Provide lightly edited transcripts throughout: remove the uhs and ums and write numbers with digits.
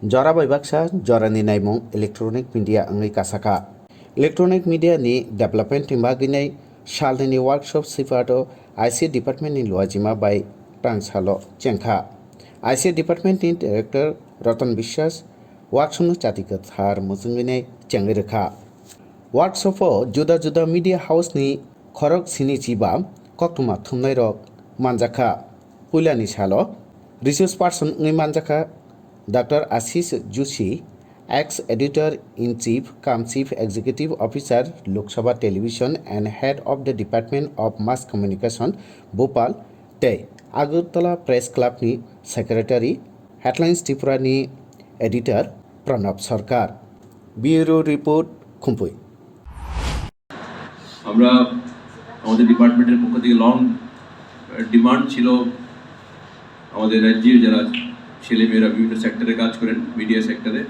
Jora Baibaksa, Jorani Naimong, Electronic Media Angli Kasaka. Electronic Media ni Development Timbaginai, Shalini Workshop Sifato, IC Department in Luajima by Tangsalo, Chenka. IC Department in Director Ratan Bishas, Workshop Chatikat Har Muzungine, Changirka. Workshop Juda Juda Media House ni Korok Sinichiba, Koktuma Tunairok, Manjaka, Pulani Shalo, Resource Person ni Manjaka. Dr. Ashish Joshi, ex-editor-in-chief cum chief executive officer, Lok Sabha Television and head of the Department of Mass Communication, Bhopal, Tay, Agartala Press Club ni secretary, Headlines Tripura ni editor, Pranab Sarkar. Bureau Report, Khumpui. আমরা আমাদের ডিপার্টমেন্টের পক্ষ থেকে long demand ছিল আমাদের রাজ্যের যারা ছেলেমেয়েরা বিভিন্ন সেক্টরে কাজ করেন, মিডিয়া সেক্টরে,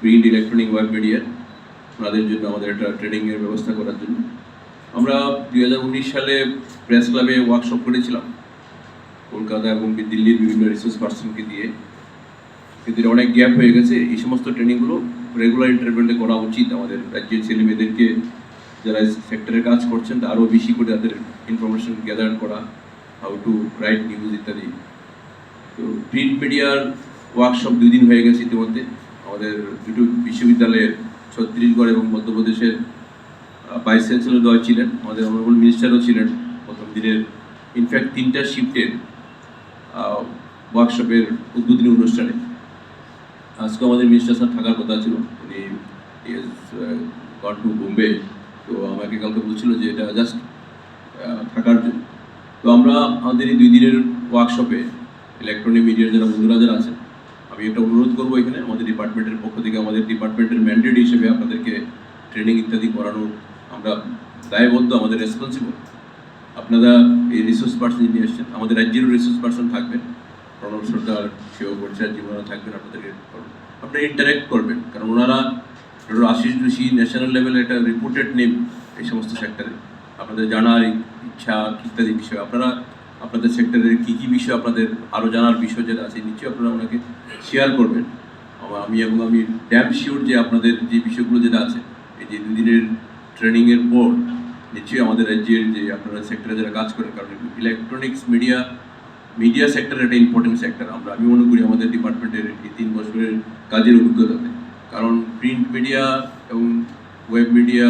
প্রিন্ট, ইলেকট্রনিক, ওয়েব মিডিয়া, ওনাদের জন্য আমাদের একটা ট্রেনিংয়ের ব্যবস্থা করার জন্য আমরা 2019 সালে প্রেস ক্লাবে ওয়ার্কশপ করেছিলাম কলকাতা এবং দিল্লির বিভিন্ন রিসোর্স পার্সনকে দিয়ে। কিন্তু অনেক গ্যাপ হয়ে গেছে। এই সমস্ত ট্রেনিংগুলো রেগুলার ইন্টারভেলে করা উচিত। আমাদের রাজ্যের ছেলেমেয়েদেরকে যারা সেক্টরে কাজ করছেন আরও বেশি করে তাদের ইনফরমেশন গ্যাদার করা, হাউ টু রাইট নিউজ ইত্যাদি। তো প্রিন্ট মিডিয়ার ওয়ার্কশপ 2 দিন হয়ে গেছে ইতিমধ্যে। আমাদের দুটো বিশ্ববিদ্যালয়ের ছত্তিশগড় এবং মধ্যপ্রদেশের ভাইস চ্যান্সেলর দ্বয় ছিলেন, আমাদের অনারেবল মিনিস্টারও ছিলেন প্রথম দিনের। ইনফ্যাক্ট 3টা শিফটের ওয়ার্কশপের উদ্বোধনী অনুষ্ঠানে আজকে আমাদের মিনিস্টার স্যার থাকার কথা ছিল, উনি গন টু বোম্বে। তো আমাকে কালকে বলছিল যে এটা জাস্ট থাকার জন্য। তো আমরা আমাদের এই 2 দিনের ওয়ার্কশপে ইলেকট্রনিক মিডিয়ার যারা বন্ধুরা যারা আছেন, আমি একটা অনুরোধ করবো এখানে আমাদের ডিপার্টমেন্টের পক্ষ থেকে, আমাদের ডিপার্টমেন্টের ম্যান্ডেট হিসেবে আপনাদেরকে ট্রেনিং ইত্যাদি করানোর আমরা দায়বদ্ধ, আমাদের রেসপন্সিবল। আপনারা এই রিসোর্স পার্সন নিয়ে এসছেন, আমাদের রাজ্যেরও রিসোর্স পার্সন থাকবেন, প্রণব সরকার, সেও পরিচয় জীবনে থাকবেন, আপনাদেরকে আপনারা ইন্টারেক্ট করবেন। কারণ ওনারা ডক্টর আশিস যোশী ন্যাশনাল লেভেলে একটা রিপুটেড নেম এই সমস্ত সেক্টরে। আপনাদের জানার ইচ্ছা ইত্যাদি বিষয়, আপনারা আপনাদের সেক্টরের কী কী বিষয়, আপনাদের আরও জানার বিষয় যেটা আছে নিশ্চয়ই আপনারা ওনাকে শেয়ার করবেন। আমি ড্যাম শিওর যে আপনাদের যে বিষয়গুলো যেটা আছে এই যে 2 দিনের ট্রেনিংয়ের পর নিশ্চয়ই আমাদের রাজ্যের যে আপনারা সেক্টরে যারা কাজ করেন, কারণ ইলেকট্রনিক্স মিডিয়া সেক্টর একটা ইম্পর্টেন্ট সেক্টর। আমি মনে করি আমাদের ডিপার্টমেন্টের এই 3 বছরের কাজের অভিজ্ঞতাতে, কারণ প্রিন্ট মিডিয়া এবং ওয়েব মিডিয়া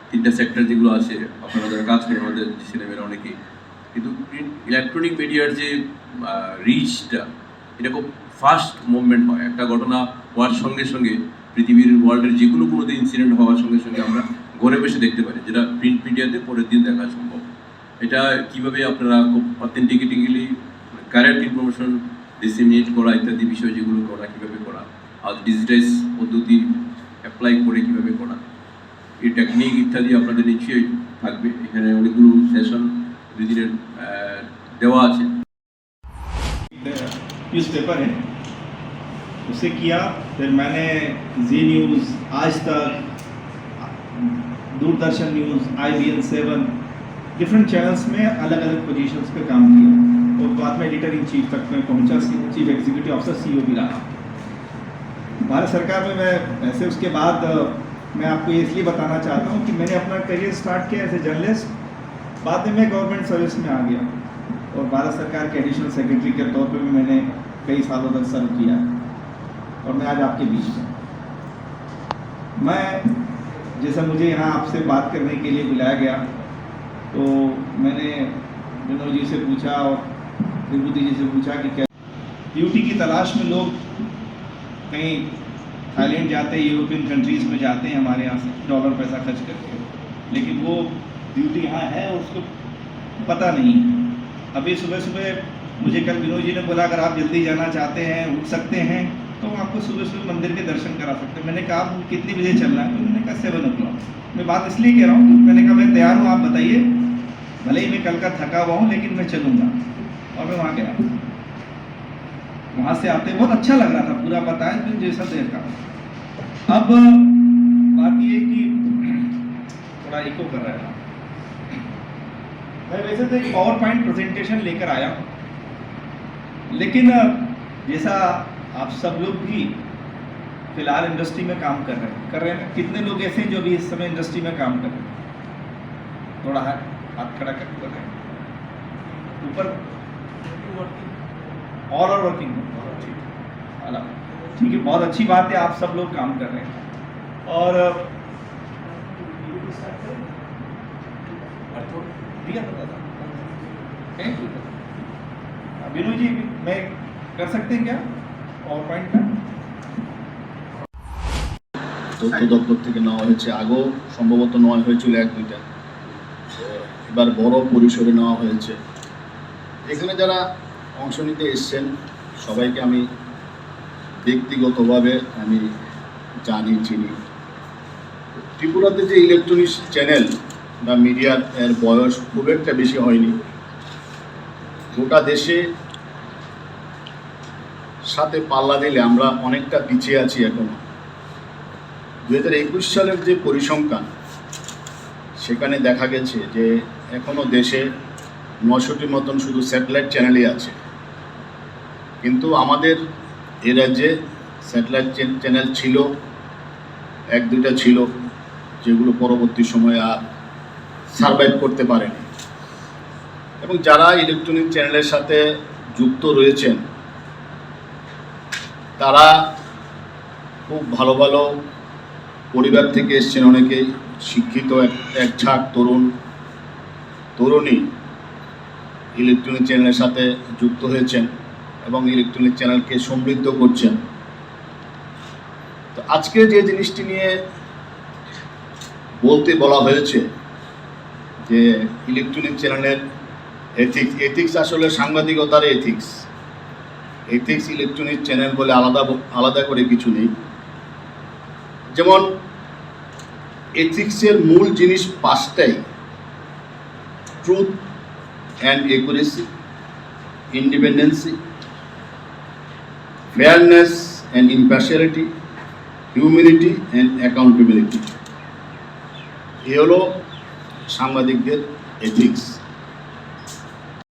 3টা সেক্টর যেগুলো আছে আপনারা যারা কাজ করেন আমাদের ছেলেমেয়েরা অনেকেই, কিন্তু ইলেকট্রনিক মিডিয়ার যে রিচটা এটা খুব ফাস্ট মুভমেন্ট হয়। একটা ঘটনা হওয়ার সঙ্গে সঙ্গে পৃথিবীর ওয়ার্ল্ডের যে কোনো ইনসিডেন্ট হওয়ার সঙ্গে সঙ্গে আমরা ঘরে বসে দেখতে পারি, যেটা প্রিন্ট মিডিয়াতে পরের দিন দেখা সম্ভব। এটা কীভাবে আপনারা খুব অথেন্টিকেটিক্যালি কারেক্ট ইনফরমেশন ডিসেমিনেট করা ইত্যাদি বিষয় যেগুলো করা, কীভাবে করা, আর ডিজিটাইজ পদ্ধতি অ্যাপ্লাই করে কীভাবে করা, এই টেকনিক ইত্যাদি আপনাদের নিশ্চয়ই থাকবে। এখানে অনেকগুলো সেশন 2 দিনের দেওয়া আছে। न्यूज़पेपर है उसे किया, फिर मैंने जी न्यूज़, आज तक, Doordarshan news, IBN 7 different channels में अलग अलग पोजीशंस पे काम किया और बाद में एडिटर इन चीफ तक में पहुंचा, चीफ एग्जीक्यूटिव ऑफिसर CEO भी रहा भारत सरकार में। मैं ऐसे उसके बाद मैं आपको ये इसलिए बताना चाहता हूँ कि मैंने अपना करियर स्टार्ट किया एज ए जर्नलिस्ट, बाद में मैं गवर्नमेंट सर्विस में आ गया और भारत सरकार के एडिशनल सेक्रेटरी के तौर पे भी मैंने कई सालों तक सर्व किया और मैं आज आपके बीच में। मैं जैसा मुझे यहाँ आपसे बात करने के लिए बुलाया गया तो मैंने विनोद जी से पूछा और विभूति जी से पूछा कि क्या ड्यूटी की तलाश में लोग कहीं थाईलैंड जाते हैं, यूरोपियन कंट्रीज़ में जाते हैं हमारे यहाँ से डॉलर पैसा खर्च करके, लेकिन वो ड्यूटी यहाँ है और उसको पता नहीं है। अभी सुबह सुबह मुझे कल विनोद जी ने बोला अगर आप जल्दी जाना चाहते हैं, उठ सकते हैं, तो आपको सुबह सुबह मंदिर के दर्शन करा सकते हैं। मैंने कहा आप कितनी बजे चलना है? तो उन्होंने कहा 7 o'clock। मैं बात इसलिए कह रहा हूँ, मैंने कहा मैं तैयार हूँ, आप बताइए, भले ही मैं कल का थका हुआ हूँ लेकिन मैं चलूँगा। और मैं वहाँ गया, वहाँ से आते बहुत अच्छा लग रहा था, पूरा बताया फिर जैसा देर का। अब बात ये कि थोड़ा इको कर रहा है, मैं वैसे तो एक पावर पॉइंट प्रेजेंटेशन लेकर आया, लेकिन जैसा आप सब लोग भी फिलहाल इंडस्ट्री में काम कर रहे हैं कितने लोग ऐसे हैं जो भी इस समय इंडस्ट्री में काम कर रहे हैं? थोड़ा हाथ खड़ा करके बताएं। ऊपर ऑल आर वर्किंग, ठीक है, बहुत अच्छी बात है, आप सब लोग काम कर रहे हैं। और বিনু জি मैं कर सकते हैं क्या और पॉइंट का তথ্য দপ্তর থেকে নেওয়া হয়েছে, আগেও সম্ভবত নেওয়া হয়েছিল 1-2টা, এবার বড় পরিসরে নেওয়া হয়েছে। এখানে যারা অংশ নিতে এসছেন সবাইকে আমি ব্যক্তিগতভাবে আমি জানি, চিনি। ত্রিপুরাতে যে ইলেকট্রনিক্স চ্যানেল বা মিডিয়ার এর বয়স খুব একটা বেশি হয়নি, গোটা দেশে সাথে পাল্লা দিলে আমরা অনেকটা পিছিয়ে আছি এখনো। 2021 সালের যে পরিসংখ্যান সেখানে দেখা গেছে যে এখনো দেশে 900টির মতন শুধু স্যাটেলাইট চ্যানেলই আছে, কিন্তু আমাদের এ রাজ্যে স্যাটেলাইট চ্যানেল ছিল 1-2টা ছিল, যেগুলো পরবর্তী সময়ে আর সারভাইভ করতে পারেনি। এবং যারা ইলেকট্রনিক চ্যানেলের সাথে যুক্ত রয়েছেন তারা খুব ভালো ভালো পরিবার থেকে এসছেন, অনেকেই শিক্ষিত, এক ঝাঁক তরুণী ইলেকট্রনিক চ্যানেলের সাথে যুক্ত হয়েছেন এবং ইলেকট্রনিক চ্যানেলকে সমৃদ্ধ করছেন। তো আজকে যে জিনিসটি নিয়ে বলা হয়েছে যে ইলেকট্রনিক চ্যানেলের এথিক্স আসলে সাংবাদিকতার এথিক্স ইলেকট্রনিক চ্যানেল বলে আলাদা করে কিছু নেই। যেমন এথিক্সের মূল জিনিস 5টাই: truth and accuracy, independency, fairness and impartiality, humanity and accountability. এ হলো সাংবাদিকদের এথিক্স।